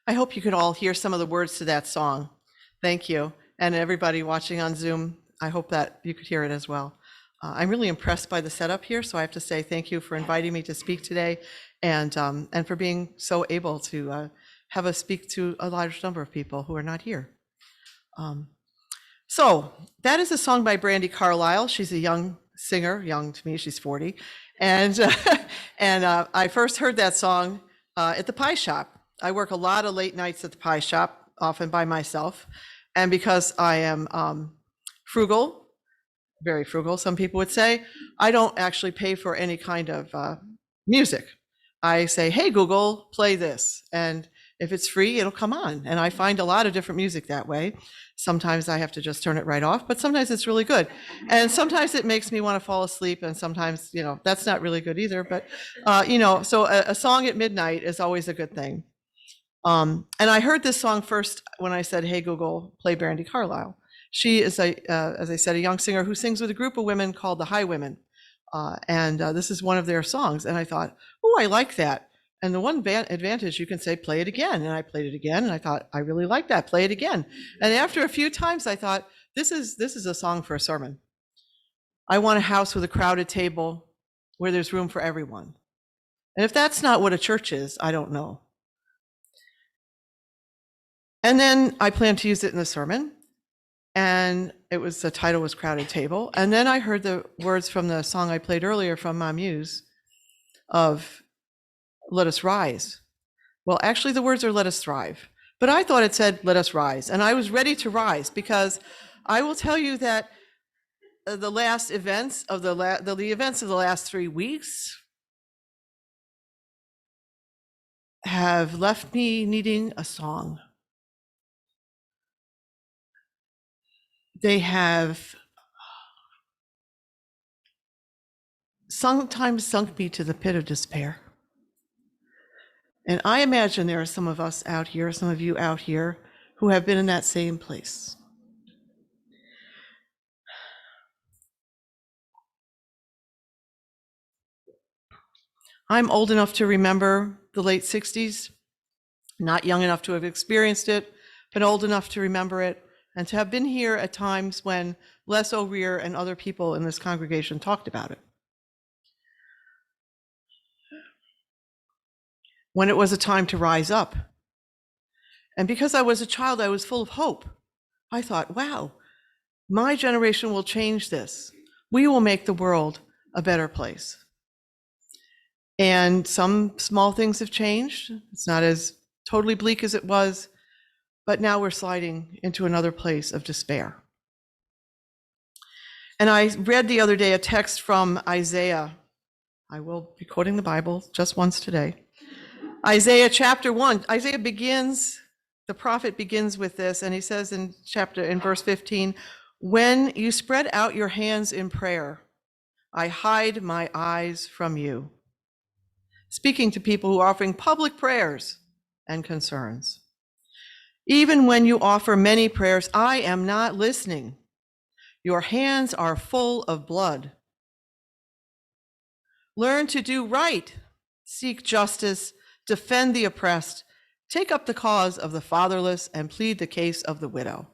I hope you could all hear some of the words to that song. Thank you. And everybody watching on Zoom, I hope that you could hear it as well. I'm really impressed by the setup here, so I have to say thank you for inviting me to speak today and for being so able to have us speak to a large number of people who are not here. So that is a song by Brandi Carlile. She's a young singer, young to me, she's 40. And, I first heard that song at the pie shop. I work a lot of late nights at the pie shop, often by myself. And because I am frugal, very frugal, some people would say, I don't actually pay for any kind of music. I say, hey, Google, play this. And if it's free, it'll come on. And I find a lot of different music that way. Sometimes I have to just turn it right off, but sometimes it's really good. And sometimes it makes me want to fall asleep. And sometimes, that's not really good either. But, so a song at midnight is always a good thing. And I heard this song first when I said, hey, Google, play Brandi Carlile. She is, as I said, a young singer who sings with a group of women called the High Women. And this is one of their songs. And I thought, oh, I like that. And the one advantage, you can say, play it again. And I played it again. And I thought, I really like that. Play it again. And after a few times, I thought, this is a song for a sermon. I want a house with a crowded table where there's room for everyone. And if that's not what a church is, I don't know. And then I planned to use it in the sermon. And the title was Crowded Table. And then I heard the words from the song I played earlier from Ma Muse of Let Us Rise. Well, actually the words are Let Us Thrive. But I thought it said Let Us Rise. And I was ready to rise because I will tell you that the last events of the events of the last 3 weeks have left me needing a song. They have sometimes sunk me to the pit of despair. And I imagine there are some of us out here, some of you out here, who have been in that same place. I'm old enough to remember the late 60s, not young enough to have experienced it, but old enough to remember it, and to have been here at times when Les O'Rear and other people in this congregation talked about it. When it was a time to rise up. And because I was a child, I was full of hope. I thought, wow, my generation will change this. We will make the world a better place. And some small things have changed. It's not as totally bleak as it was, but now we're sliding into another place of despair. And I read the other day a text from Isaiah. I will be quoting the Bible just once today. Isaiah chapter 1. Isaiah begins, the prophet begins with this, and he says in verse 15, when you spread out your hands in prayer, I hide my eyes from you. Speaking to people who are offering public prayers and concerns. Even when you offer many prayers, I am not listening. Your hands are full of blood. Learn to do right, seek justice, defend the oppressed, take up the cause of the fatherless, and plead the case of the widow.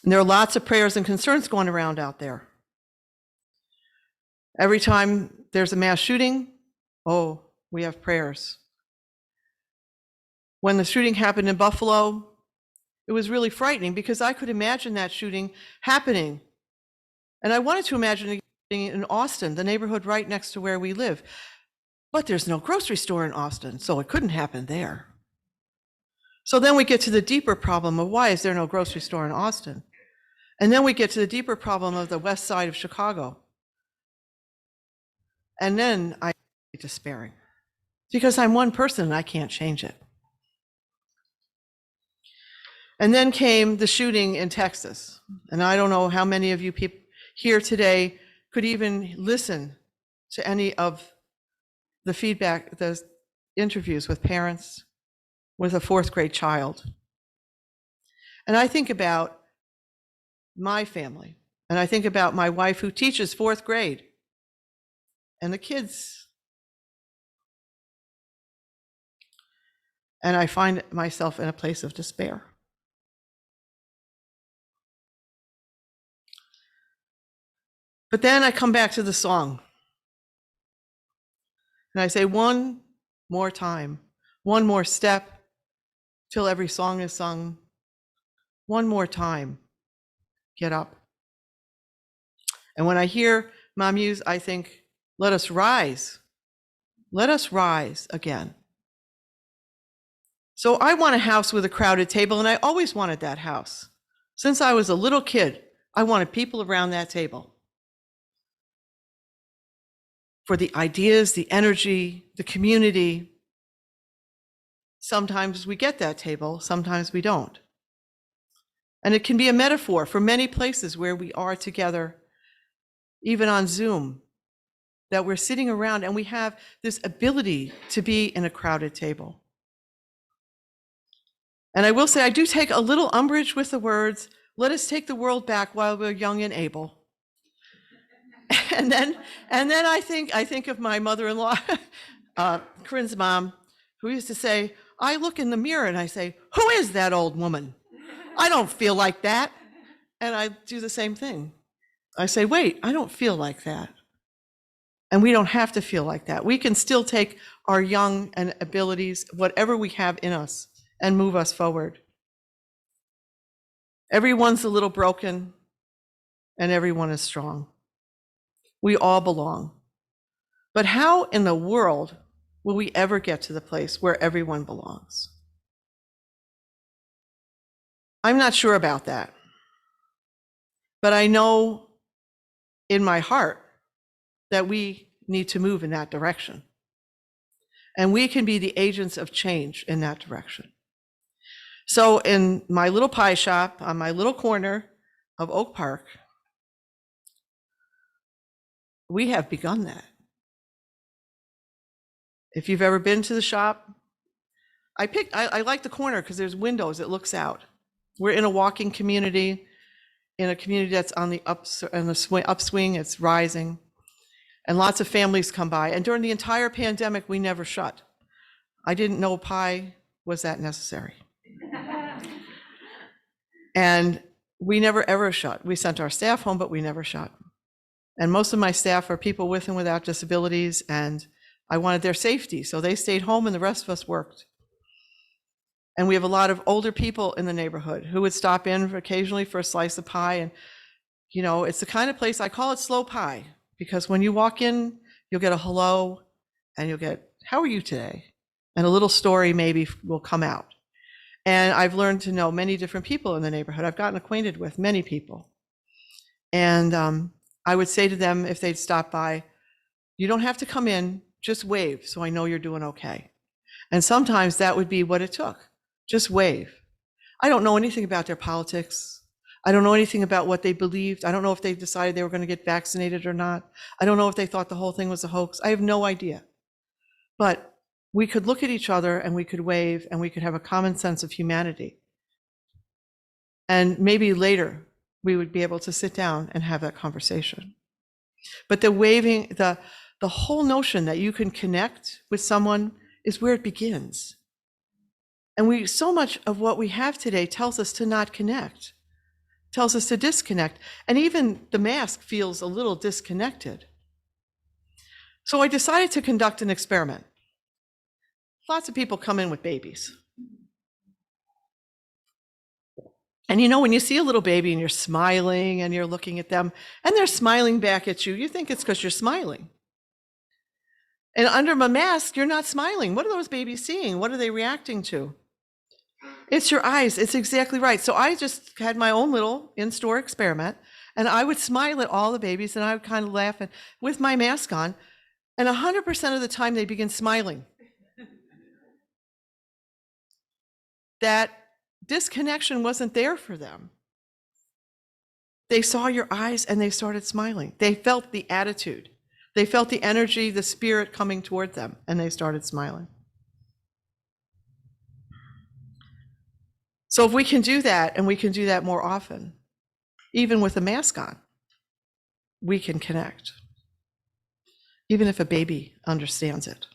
And there are lots of prayers and concerns going around out there. Every time there's a mass shooting, oh, we have prayers. When the shooting happened in Buffalo, it was really frightening because I could imagine that shooting happening. And I wanted to imagine it in Austin, the neighborhood right next to where we live. But there's no grocery store in Austin, so it couldn't happen there. So then we get to the deeper problem of why is there no grocery store in Austin? And then we get to the deeper problem of the west side of Chicago. And then I get despairing because I'm one person and I can't change it. And then came the shooting in Texas. And I don't know how many of you people here today could even listen to any of the feedback, the interviews with parents with a 4th grade child. And I think about my family, and I think about my wife who teaches 4th grade, and the kids. and I find myself in a place of despair. But then I come back to the song, and I say, one more time, one more step till every song is sung. One more time, get up. And when I hear Mom use, I think, let us rise. Let us rise again. So I want a house with a crowded table, and I always wanted that house. Since I was a little kid, I wanted people around that table for the ideas, the energy, the community. Sometimes we get that table, sometimes we don't. And it can be a metaphor for many places where we are together, even on Zoom, that we're sitting around and we have this ability to be in a crowded table. And I will say, I do take a little umbrage with the words, let us take the world back while we're young and able. And then I think of my mother-in-law, Corinne's mom, who used to say, I look in the mirror and I say, who is that old woman? I don't feel like that. And I do the same thing. I say, wait, I don't feel like that. And we don't have to feel like that. We can still take our young and abilities, whatever we have in us, and move us forward. Everyone's a little broken, and everyone is strong. We all belong. But how in the world will we ever get to the place where everyone belongs? I'm not sure about that. But I know in my heart that we need to move in that direction. And we can be the agents of change in that direction. So in my little pie shop on my little corner of Oak Park, we have begun that. If you've ever been to the shop, I like the corner because there's windows, it looks out. We're in a walking community, in a community that's on the upswing, it's rising. And lots of families come by. And during the entire pandemic, we never shut. I didn't know pie was that necessary. And we never ever shut. We sent our staff home, but we never shut. And most of my staff are people with and without disabilities, and I wanted their safety. So they stayed home and the rest of us worked. And we have a lot of older people in the neighborhood who would stop in occasionally for a slice of pie. And, you know, it's the kind of place, I call it slow pie, because when you walk in, you'll get a hello and you'll get, how are you today? And a little story maybe will come out. And I've learned to know many different people in the neighborhood. I've gotten acquainted with many people. And I would say to them if they'd stop by, you don't have to come in, just wave so I know you're doing okay. And sometimes that would be what it took, just wave. I don't know anything about their politics. I don't know anything about what they believed. I don't know if they decided they were going to get vaccinated or not. I don't know if they thought the whole thing was a hoax. I have no idea. But we could look at each other and we could wave and we could have a common sense of humanity. And maybe later we would be able to sit down and have that conversation. But the waving, the whole notion that you can connect with someone is where it begins. And so much of what we have today tells us to not connect, tells us to disconnect. And even the mask feels a little disconnected. So I decided to conduct an experiment. Lots of people come in with babies. And you know, when you see a little baby and you're smiling and you're looking at them and they're smiling back at you, you think it's because you're smiling. And under my mask, you're not smiling. What are those babies seeing? What are they reacting to? It's your eyes. It's exactly right. So I just had my own little in-store experiment, and I would smile at all the babies and I would kind of laugh with my mask on. And 100% of the time they begin smiling. That disconnection wasn't there for them. They saw your eyes and they started smiling. They felt the attitude. They felt the energy, the spirit coming toward them, and they started smiling. So if we can do that, and we can do that more often, even with a mask on, we can connect, even if a baby understands it.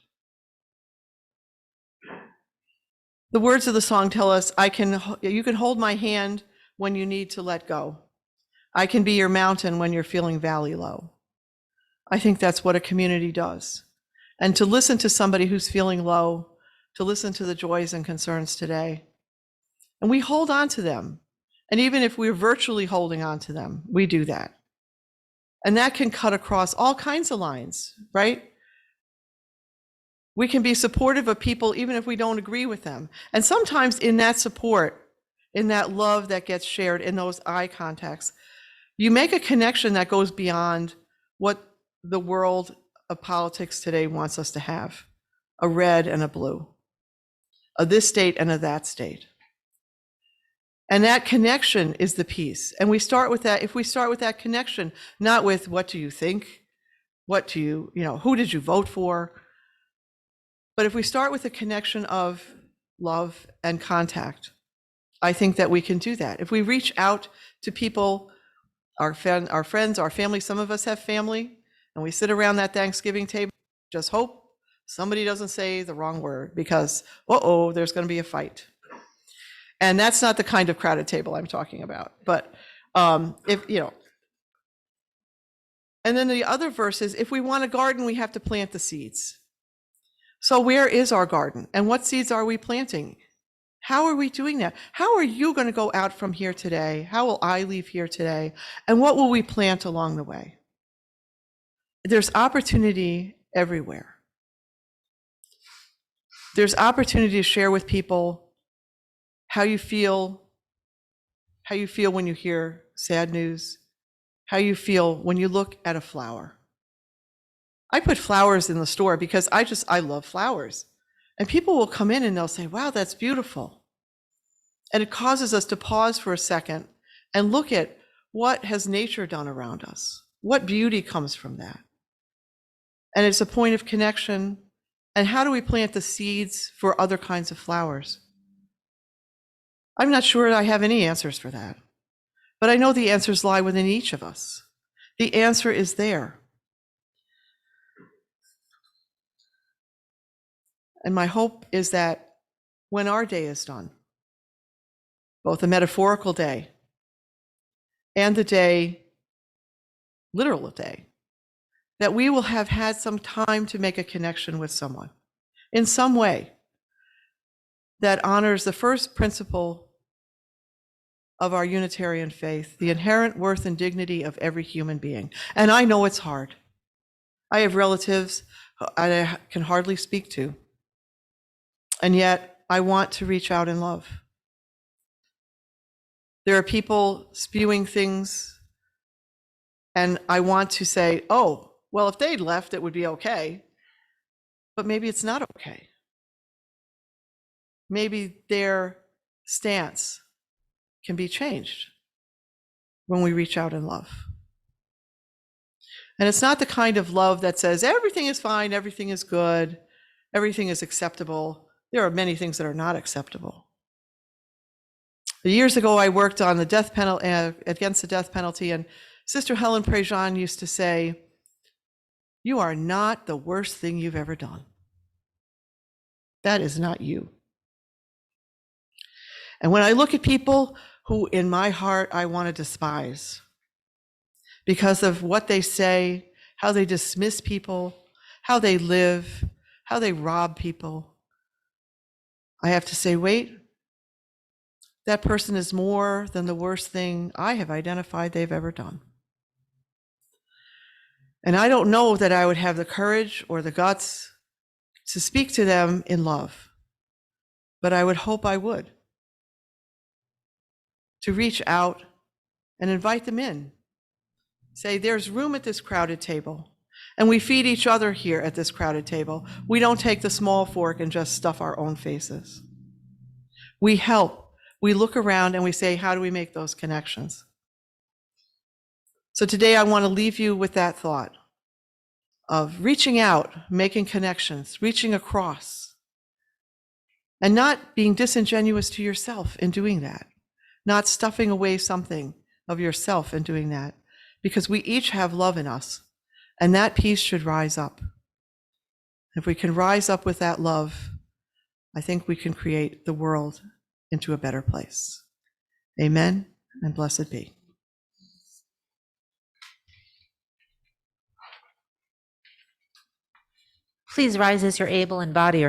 The words of the song tell us, you can hold my hand when you need to let go. I can be your mountain when you're feeling valley low. I think that's what a community does. And to listen to somebody who's feeling low, to listen to the joys and concerns today, and we hold on to them. And even if we're virtually holding on to them, we do that. And that can cut across all kinds of lines, right? We can be supportive of people even if we don't agree with them. And sometimes in that support, in that love that gets shared, in those eye contacts, you make a connection that goes beyond what the world of politics today wants us to have, a red and a blue, a this state and a that state. And that connection is the peace. And we start with that. If we start with that connection, not with what do you think, what do you, who did you vote for? But if we start with a connection of love and contact, I think that we can do that. If we reach out to people, our friends, our family, some of us have family, and we sit around that Thanksgiving table, just hope somebody doesn't say the wrong word because, there's going to be a fight. And that's not the kind of crowded table I'm talking about. But and then the other verse is, if we want a garden, we have to plant the seeds. So where is our garden? And what seeds are we planting? How are we doing that? How are you going to go out from here today? How will I leave here today? And what will we plant along the way? There's opportunity everywhere. There's opportunity to share with people how you feel when you hear sad news, how you feel when you look at a flower. I put flowers in the store because I love flowers. And people will come in and they'll say, wow, that's beautiful. And it causes us to pause for a second and look at what has nature done around us? What beauty comes from that? And it's a point of connection. And how do we plant the seeds for other kinds of flowers? I'm not sure I have any answers for that, but I know the answers lie within each of us. The answer is there. And my hope is that when our day is done, both the metaphorical day and the day, literal day, that we will have had some time to make a connection with someone in some way that honors the first principle of our Unitarian faith, the inherent worth and dignity of every human being. And I know it's hard. I have relatives I can hardly speak to, and yet I want to reach out in love. There are people spewing things, and I want to say, oh, well, if they'd left, it would be okay. But maybe it's not okay. Maybe their stance can be changed when we reach out in love. And it's not the kind of love that says everything is fine, everything is good, everything is acceptable. There are many things that are not acceptable. Years ago, I worked on the death penalty, against the death penalty, and Sister Helen Prejean used to say, "You are not the worst thing you've ever done. That is not you." And when I look at people who in my heart I want to despise because of what they say, how they dismiss people, how they live, how they rob people, I have to say, wait, that person is more than the worst thing I have identified they've ever done. And I don't know that I would have the courage or the guts to speak to them in love, but I would hope I would. To reach out and invite them in. Say, there's room at this crowded table, and we feed each other here at this crowded table. We don't take the small fork and just stuff our own faces. We help. We look around and we say, how do we make those connections? So today I want to leave you with that thought of reaching out, making connections, reaching across, and not being disingenuous to yourself in doing that. Not stuffing away something of yourself in doing that, because we each have love in us, and that peace should rise up. If we can rise up with that love, I think we can create the world into a better place. Amen and blessed be. Please rise as you're able in body or